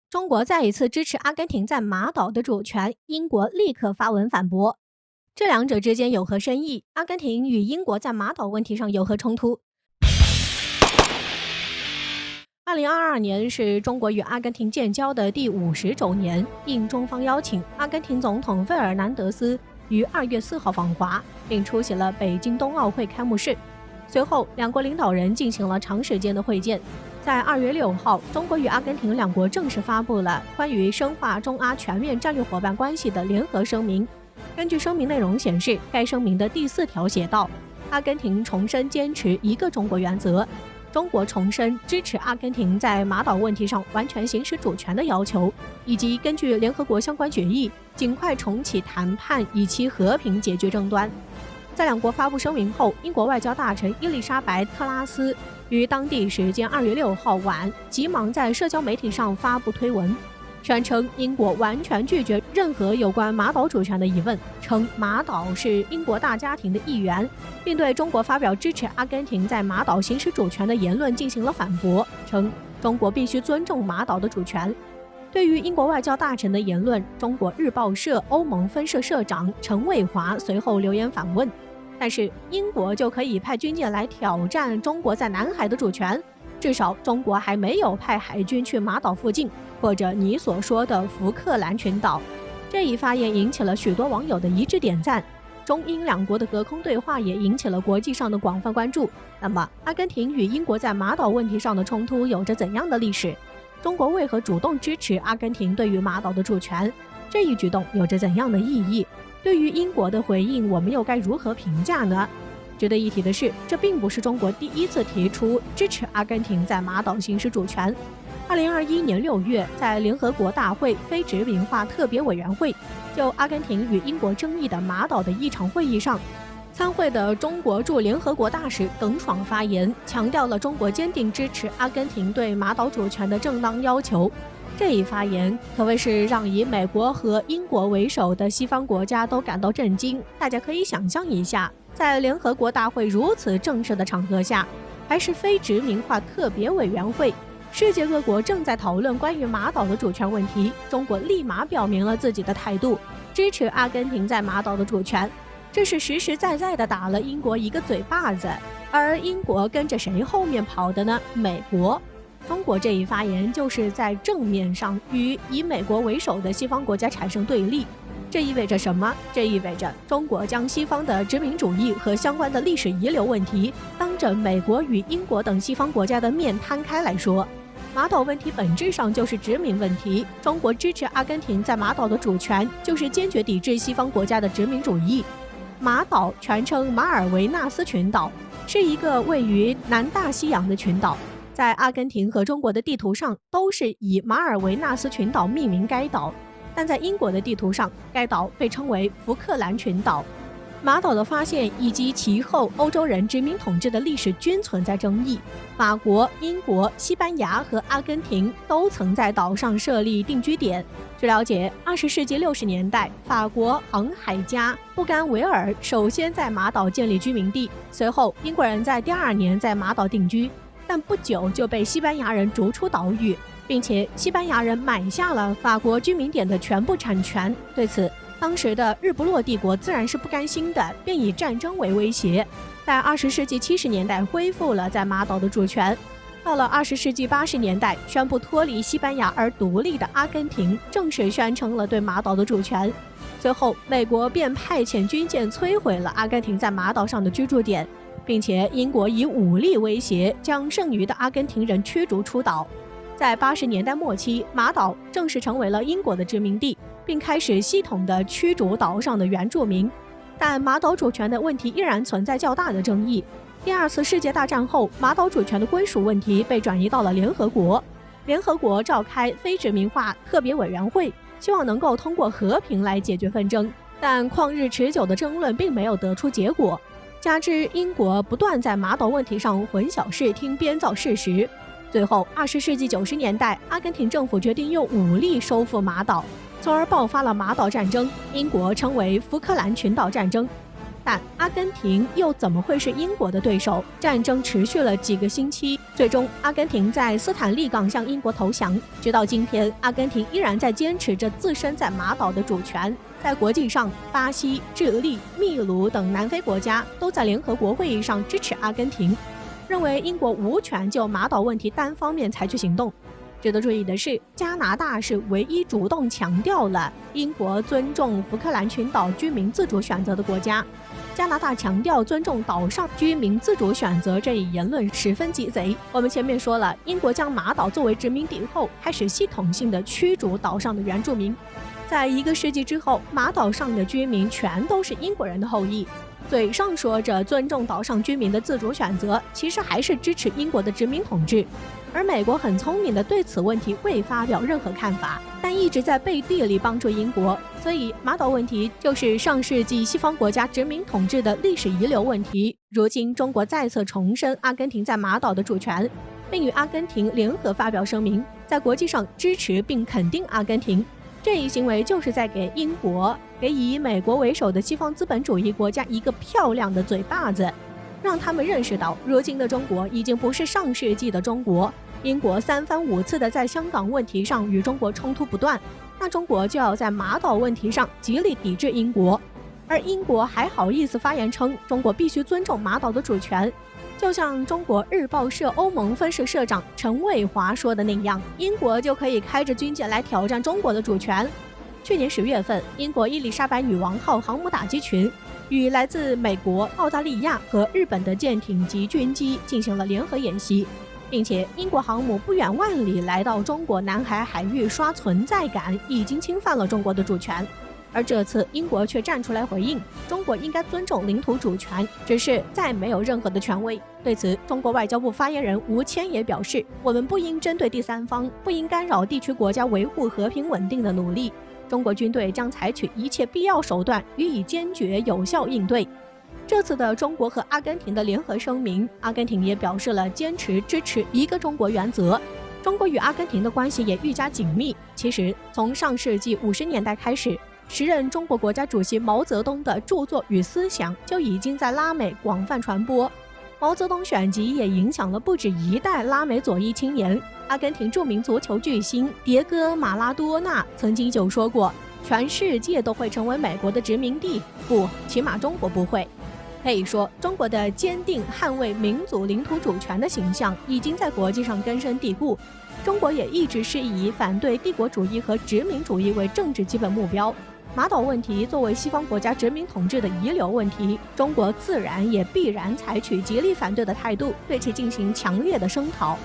中国再一次支持阿根廷在马岛的主权，英国立刻发文反驳。这两者之间有何深意？阿根廷与英国在马岛问题上有何冲突？2022年是中国与阿根廷建交的第50周年，应中方邀请，阿根廷总统费尔南德斯于2月4号访华，并出席了北京冬奥会开幕式。随后，两国领导人进行了长时间的会见。在2月6号，中国与阿根廷两国正式发布了关于深化中阿全面战略伙伴关系的联合声明。根据声明内容显示，该声明的第4条写道：阿根廷重申坚持一个中国原则，中国重申支持阿根廷在马岛问题上完全行使主权的要求，以及根据联合国相关决议，尽快重启谈判，以期和平解决争端。在两国发布声明后，英国外交大臣伊丽莎白·特拉斯于当地时间2月6号晚急忙在社交媒体上发布推文，宣称英国完全拒绝任何有关马岛主权的疑问，称马岛是英国大家庭的一员，并对中国发表支持阿根廷在马岛行使主权的言论进行了反驳，称中国必须尊重马岛的主权。对于英国外交大臣的言论，中国日报社欧盟分社社长陈卫华随后留言反问：但是英国就可以派军舰来挑战中国在南海的主权？至少中国还没有派海军去马岛附近，或者你所说的福克兰群岛。这一发言引起了许多网友的一致点赞，中英两国的隔空对话也引起了国际上的广泛关注。那么，阿根廷与英国在马岛问题上的冲突有着怎样的历史？中国为何主动支持阿根廷对于马岛的主权？这一举动有着怎样的意义？对于英国的回应，我们又该如何评价呢？值得一提的是，这并不是中国第一次提出支持阿根廷在马岛行使主权。2021年6月，在联合国大会非殖民化特别委员会就阿根廷与英国争议的马岛的议场会议上，参会的中国驻联合国大使耿爽发言，强调了中国坚定支持阿根廷对马岛主权的正当要求。这一发言可谓是让以美国和英国为首的西方国家都感到震惊。大家可以想象一下，在联合国大会如此正式的场合下，还是非殖民化特别委员会，世界各国正在讨论关于马岛的主权问题，中国立马表明了自己的态度，支持阿根廷在马岛的主权。这是实实在在地打了英国一个嘴巴子。而英国跟着谁后面跑的呢？美国。中国这一发言就是在正面上与以美国为首的西方国家产生对立。这意味着什么？这意味着中国将西方的殖民主义和相关的历史遗留问题当着美国与英国等西方国家的面摊开来说。马岛问题本质上就是殖民问题，中国支持阿根廷在马岛的主权，就是坚决抵制西方国家的殖民主义。马岛全称马尔维纳斯群岛，是一个位于南大西洋的群岛。在阿根廷和中国的地图上都是以马尔维纳斯群岛命名该岛，但在英国的地图上，该岛被称为福克兰群岛。马岛的发现以及其后欧洲人殖民统治的历史均存在争议。法国、英国、西班牙和阿根廷都曾在岛上设立定居点。据了解，20世纪60年代，法国航海家布甘维尔首先在马岛建立居民地，随后英国人在第2年在马岛定居。但不久就被西班牙人逐出岛屿，并且西班牙人买下了法国居民点的全部产权。对此，当时的日不落帝国自然是不甘心的，便以战争为威胁，在20世纪70年代恢复了在马岛的主权。到了20世纪80年代，宣布脱离西班牙而独立的阿根廷正式宣称了对马岛的主权。随后，美国便派遣军舰摧毁了阿根廷在马岛上的居住点，并且英国以武力威胁将剩余的阿根廷人驱逐出岛。在80年代末期，马岛正式成为了英国的殖民地，并开始系统的驱逐岛上的原住民。但马岛主权的问题依然存在较大的争议。第2次世界大战后，马岛主权的归属问题被转移到了联合国。联合国召开非殖民化特别委员会，希望能够通过和平来解决纷争，但旷日持久的争论并没有得出结果。加之英国不断在马岛问题上混淆视听、编造事实，最后20世纪90年代，阿根廷政府决定用武力收复马岛，从而爆发了马岛战争，英国称为福克兰群岛战争。但阿根廷又怎么会是英国的对手？战争持续了几个星期，最终阿根廷在斯坦利港向英国投降。直到今天，阿根廷依然在坚持着自身在马岛的主权。在国际上，巴西、智利、秘鲁等南非国家都在联合国会议上支持阿根廷，认为英国无权就马岛问题单方面采取行动。值得注意的是，加拿大是唯一主动强调了英国尊重福克兰群岛居民自主选择的国家。加拿大强调尊重岛上居民自主选择这一言论十分鸡贼。我们前面说了，英国将马岛作为殖民地后，开始系统性的驱逐岛上的原住民。在1个世纪之后，马岛上的居民全都是英国人的后裔。嘴上说着尊重岛上居民的自主选择，其实还是支持英国的殖民统治。而美国很聪明的对此问题未发表任何看法，但一直在背地里帮助英国。所以马岛问题就是上世纪西方国家殖民统治的历史遗留问题。如今中国再次重申阿根廷在马岛的主权，并与阿根廷联合发表声明，在国际上支持并肯定阿根廷。这一行为就是在给英国，给以美国为首的西方资本主义国家一个漂亮的嘴巴子，让他们认识到，如今的中国已经不是上世纪的中国。英国3番5次的在香港问题上与中国冲突不断，那中国就要在马岛问题上极力抵制英国。而英国还好意思发言称，中国必须尊重马岛的主权。就像中国日报社欧盟分社社长陈伟华说的那样，英国就可以开着军舰来挑战中国的主权。去年10月份，英国伊丽莎白女王号航母打击群与来自美国、澳大利亚和日本的舰艇及军机进行了联合演习，并且英国航母不远万里来到中国南海海域刷存在感，已经侵犯了中国的主权。而这次英国却站出来回应，中国应该尊重领土主权，只是再没有任何的权威。对此，中国外交部发言人吴谦也表示，我们不应针对第三方，不应干扰地区国家维护和平稳定的努力。中国军队将采取一切必要手段予以坚决有效应对。这次的中国和阿根廷的联合声明，阿根廷也表示了坚持支持一个中国原则。中国与阿根廷的关系也愈加紧密。其实，从上世纪50年代开始，时任中国国家主席毛泽东的著作与思想就已经在拉美广泛传播。毛泽东选集也影响了不止一代拉美左翼青年。阿根廷著名足球巨星迭戈·马拉多纳曾经就说过，全世界都会成为美国的殖民地，不，起码中国不会。可以说，中国的坚定捍卫民族领土主权的形象已经在国际上根深蒂固。中国也一直是以反对帝国主义和殖民主义为政治基本目标。马岛问题作为西方国家殖民统治的遗留问题，中国自然也必然采取极力反对的态度，对其进行强烈的声讨。